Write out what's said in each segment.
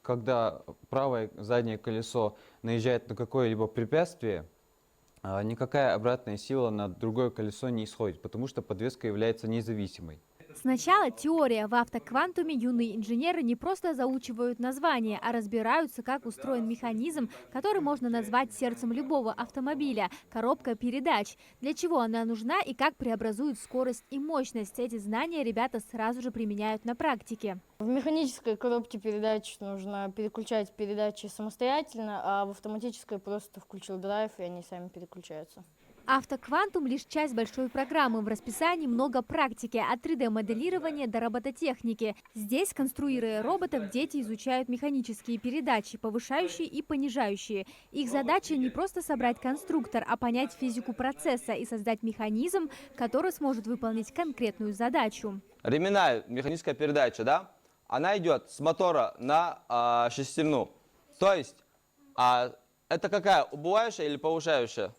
когда правое заднее колесо наезжает на какое-либо препятствие, никакая обратная сила на другое колесо не исходит, потому что подвеска является независимой. Сначала теория. В автоквантуме юные инженеры не просто заучивают название, а разбираются, как устроен механизм, который можно назвать сердцем любого автомобиля– коробка передач. Для чего она нужна и как преобразует скорость и мощность. Эти знания ребята сразу же применяют на практике. В механической коробке передач нужно переключать передачи самостоятельно, а в автоматической просто включил драйв, и они сами переключаются. Автоквантум – лишь часть большой программы. В расписании много практики, от 3D-моделирования до робототехники. Здесь, конструируя роботов, дети изучают механические передачи, повышающие и понижающие. Их задача не просто собрать конструктор, а понять физику процесса и создать механизм, который сможет выполнить конкретную задачу. Ременная механическая передача, да? Она идет с мотора на шестерню. То есть, это какая, убывающая или повышающая?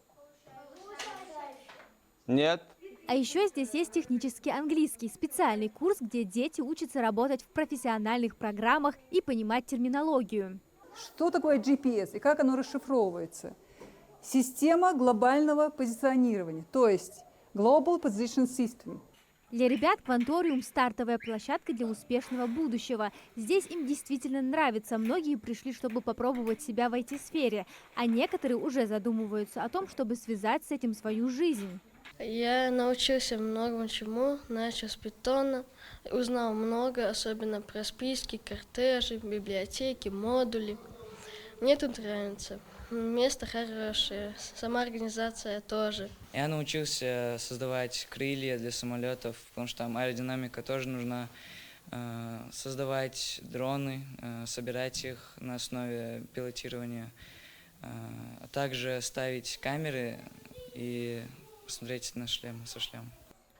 Нет. А еще здесь есть технический английский, специальный курс, где дети учатся работать в профессиональных программах и понимать терминологию. Что такое GPS и как оно расшифровывается? Система глобального позиционирования, то есть Global Position System. Для ребят Кванториум – стартовая площадка для успешного будущего. Здесь им действительно нравится. Многие пришли, чтобы попробовать себя в IT-сфере, а некоторые уже задумываются о том, чтобы связать с этим свою жизнь. Я научился многому чему, начал с питона, узнал много, особенно про списки, кортежи, библиотеки, модули. Мне тут нравится. Место хорошее, сама организация тоже. Я научился создавать крылья для самолетов, потому что там аэродинамика тоже нужна. Создавать дроны, собирать их на основе пилотирования, а также ставить камеры и посмотреть на шлем, со шлема.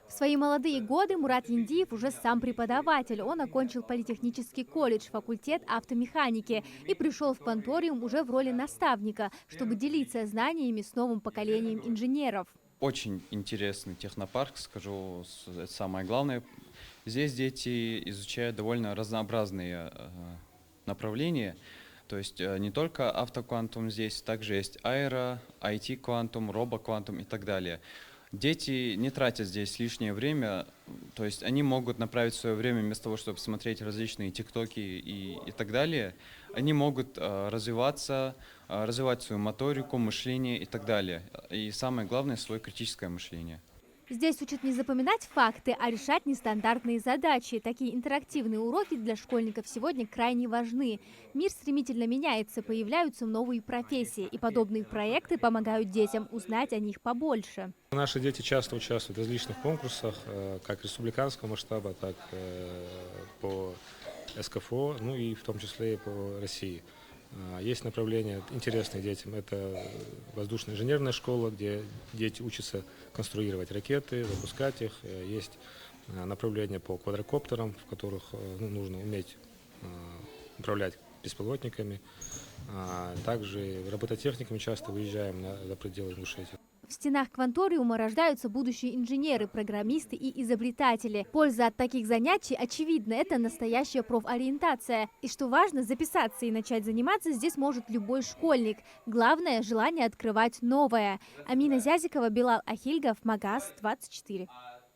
В свои молодые годы Мурат Яндиев уже сам преподаватель. Он окончил политехнический колледж, факультет автомеханики и пришел в Кванториум уже в роли наставника, чтобы делиться знаниями с новым поколением инженеров. Очень интересный технопарк, скажу, это самое главное. Здесь дети изучают довольно разнообразные направления. То есть не только автоквантум здесь, также есть аэро, IT-квантум, робоквантум и так далее. Дети не тратят здесь лишнее время, то есть они могут направить свое время вместо того, чтобы смотреть различные тиктоки и так далее. Они могут развиваться, развивать свою моторику, мышление и так далее. И самое главное, свое критическое мышление. Здесь учат не запоминать факты, а решать нестандартные задачи. Такие интерактивные уроки для школьников сегодня крайне важны. Мир стремительно меняется, появляются новые профессии, и подобные проекты помогают детям узнать о них побольше. Наши дети часто участвуют в различных конкурсах, как республиканского масштаба, так по СКФО, ну и в том числе и по России. Есть направления интересные детям. Это воздушная инженерная школа, где дети учатся конструировать ракеты, запускать их. Есть направления по квадрокоптерам, в которых нужно уметь управлять беспилотниками. Также робототехниками часто выезжаем за пределы Ингушетии. В стенах Кванториума рождаются будущие инженеры, программисты и изобретатели. Польза от таких занятий очевидна. Это настоящая профориентация. И что важно, записаться и начать заниматься здесь может любой школьник. Главное – желание открывать новое. Амина Зязикова, Билал Ахильгов, Магаз 24.